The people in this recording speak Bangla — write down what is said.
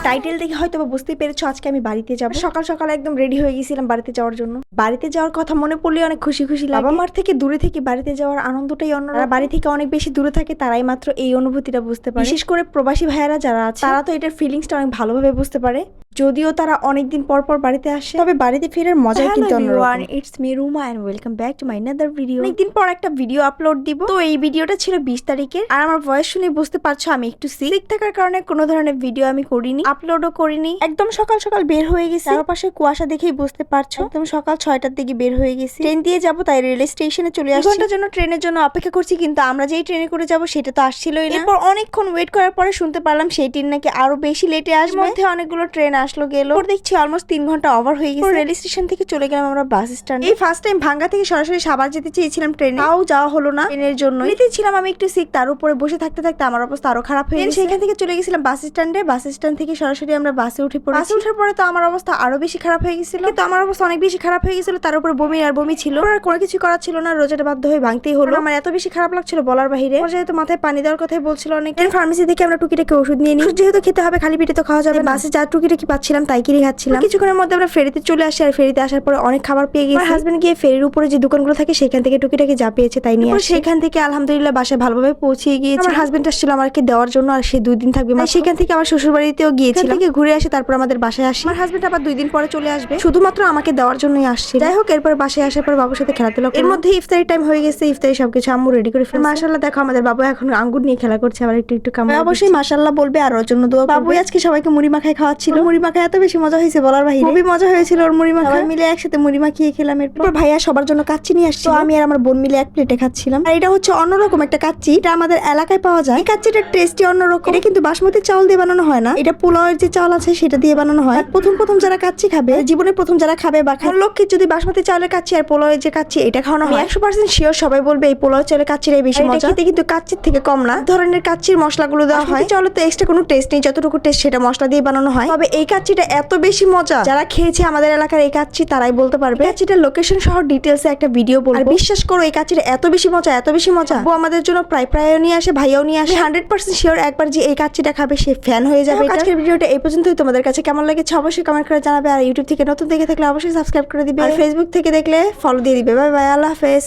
টাইটেল দেখে হয়তো বুঝতেই পেরেছো আজকে আমি বাড়িতে যাব। সকাল সকাল একদম রেডি হয়ে গেছিলাম বাড়িতে যাওয়ার জন্য। বাড়িতে যাওয়ার কথা মনে পড়লে অনেক খুশি খুশি লাগে। বাবা মার থেকে দূরে থেকে বাড়িতে যাওয়ার আনন্দটাই অন্য। বাড়ি থেকে অনেক বেশি দূরে থাকে তারাই মাত্র এই অনুভূতিটা বুঝতে পারে। বিশেষ করে প্রবাসী ভাইয়েরা যারা আছে তারা তো এটার ফিলিংসটা অনেক ভালোভাবে বুঝতে পারে। যদিও তারা অনেকদিন পর পর বাড়িতে আসে, তবে বাড়িতে ফেরার মজাই কিন্তু অন্যরকম। It's me Ruma and welcome back to my another video. অনেকদিন পর একটা ভিডিও আপলোড দিব। তো এই ভিডিওটা ছিল 20 তারিখের, আর আমার ভয়েস শুনে বুঝতে পারছো আমি একটু সিক থাকার কারণে কোনো ধরনের ভিডিও আমি করিনি, আপলোডও করিনি। একদম সকাল সকাল বের হয়ে গেছি, চারপাশে কুয়াশা দেখেই বুঝতে পারছো। একদম সকাল 6টার দিকে বের হয়ে গেছি। ট্রেন দিয়ে যাব, তাই রেল স্টেশনে চলে আসছি। ঘন্টার জন্য ট্রেনের জন্য অপেক্ষা করছি, কিন্তু আমরা যেই ট্রেনে করে যাব সেটা তো আসছিলই না। এরপর অনেকক্ষণ ওয়েট করার পরে শুনতে পারলাম সেই ট্রেন নাকি আরো বেশি লেটে আসবে। মধ্যে অনেকগুলো ট্রেন আসলো গেল, দেখছি অলমোস্ট 3 ঘন্টা ওভার হয়ে গেছে। রেল স্টেশন থেকে চলে গেলাম আমরা বাস স্ট্যান্ডে। এই ফার্স্ট টাইম ভাঙ্গা থেকে সরাসরি সাভার যেতে চেয়েছিলাম ট্রেনে, তাও যাওয়া হলো না ট্রেনের জন্য। এতে ছিলাম আমি একটু সিক, তার উপরে বসে থাকতে থাকতে আমার অবস্থা আরো খারাপ হয়ে গেছে। সেখান থেকে চলে গেছিলাম বাস স্ট্যান্ডে। বাস স্ট্যান্ড থেকে সরাসরি আমরা বাসে উঠে পড়ি। বাসে ওঠার পরে তো আমার অবস্থা আরো বেশি খারাপ হয়ে গেছিল, কিন্তু আমার অবস্থা অনেক বেশি খারাপ হয়ে গেছিল। তার উপরে বমি আর বমি ছিল, আর কোনো কিছু করার ছিল না, রোজাটা বাধ্য হয়ে ভাঙতেই হলো। আমার এত বেশি খারাপ লাগছিল বলার বাহিরে। যেহেতু মাথায় পানি দেওয়ার কথাই বলছিল অনেক। ফার্মেসি থেকে আমরা টুকিটাকি ওষুধ নিয়ে নিই, যেহেতু খেতে হবে, খালি পেটে তো খাওয়া যাবে। বাসে যা টুকিটাকি পাচ্ছিলাম তাই কিনে খাচ্ছিলাম। কিছুক্ষণের মধ্যে আমরা ফেরিতে চলে আসি, আর ফেরিতে আসার পরে অনেক খাবার পেয়ে গেছি। হাজবেন্ড গিয়ে ফেরির উপরে যে দোকানগুলো থাকে সেখান থেকে টুকিটাকি যা পেয়েছে তাই নিয়ে আসে। সেখান থেকে আলহামদুলিল্লাহ বাসায় ভালোভাবে পৌঁছে গিয়েছে। আমার হাজবেন্ড আসছিল আমাকে দেওয়ার জন্য, আর সে 2 দিন থাকবে। সেখান থেকে আমার শ্বশুর বাড়িতেও গিয়েছিলাম, থেকে ঘুরে আসে তারপর আমাদের বাসায় আসি। আমার হাজবেন্ড আবার 2 দিন পরে চলে আসবে, শুধুমাত্র আমাকে দেওয়ার জন্যই আসছে। যাই হোক, এরপর বাসায় আসার পর বাবুর সাথে খেলাধুলা। এর মধ্যে ইফতারি টাইম হয়ে গেছে, ইফতারি সবকিছু আম্মু রেডি করে ফেলছে। মাশাআল্লাহ, দেখো আমাদের বাবু এখন আঙ্গুর নিয়ে খেলা করছে, আবার একটু একটু কামড়। অবশ্যই মাশাআল্লাহ বলবে আর ওর জন্য দোয়া করবে। বাবু আজকে সবাইকে মুড়ি মাখায় খাওয়াচ্ছিল। মুড়ি মাখায় এত বেশি মজা হয়েছে বলার বাহিরে, খুবই মজা হয়েছিল ওর মুড়ি মাখা। সবাই মিলে একসাথে মুড়ি মাখিয়ে খেলাম। এরপর ভাইয়া সবার জন্য কাচ্চি নিয়ে আসছিল, আমি আর আমার বোন মিলে এক প্লেটে খাচ্ছিলাম। আর এটা হচ্ছে অন্যরকম একটা কাচ্চি, এটা আমাদের এলাকায় পাওয়া যায়। এই কাচ্চিটার টেস্টই অন্যরকম। এটা কিন্তু বাসমতি চাউল দিয়ে বানানো হয় না, এটা পোলাওয়ের যে চাল আছে সেটা দিয়ে বানানো হয়। প্রথম যারা কাচ্চি খাবে, জীবনে প্রথম যারা খাবে বা খায়, লক্ষ্যে যদি বাসমতি চাউলের কাচ্চি আর পোলাওয়ের যে কাচ্চি এটা খাওয়ানো হয়, 100% শিওর সবাই বলবে এই পোলাও চালের কাচ্চিটাই বেশি মজা। খেতে কিন্তু কাচ্চির থেকে কম না। ধরনের কাচ্চির মশলাগুলো দেওয়া হয়, চাউলে তো এক্সট্রা কোনো টেস্ট নেই, যতটুকু টেস্ট সেটা মশলা দিয়ে বানানো হয়। তবে এই কাচ্চিটা এত বেশি মজা, যারা খেয়েছে আমাদের এলাকার এই কাচ্চি তারাই বলতে পারবে। কাচ্চিটার লোকেশন সহ ডিটেইলসে একটা ভিডিও বলবো। আর বিশ্বাস করো এই কাচ্চিটা এত বেশি মজা, এত বেশি মজা। ও আমাদের জন্য প্রায় নিয়ে আসে, ভাইয়াও নিয়ে আসে। 100% শিওর একবার যে এই কাচ্চিটা খাবে সে ফ্যান হয়ে যাবে। আজকের ভিডিওটা এই পর্যন্তই। তোমাদের কাছে কেমন লেগেছে অবশ্যই কমেন্ট করে জানাবে। আর ইউটিউব থেকে নতুন দেখে থাকলে অবশ্যই সাবস্ক্রাইব করে দিবে, আর ফেসবুক থেকে দেখলে ফলো দিয়ে দিবে। বাই বাই, আল্লাহ হাফেজ।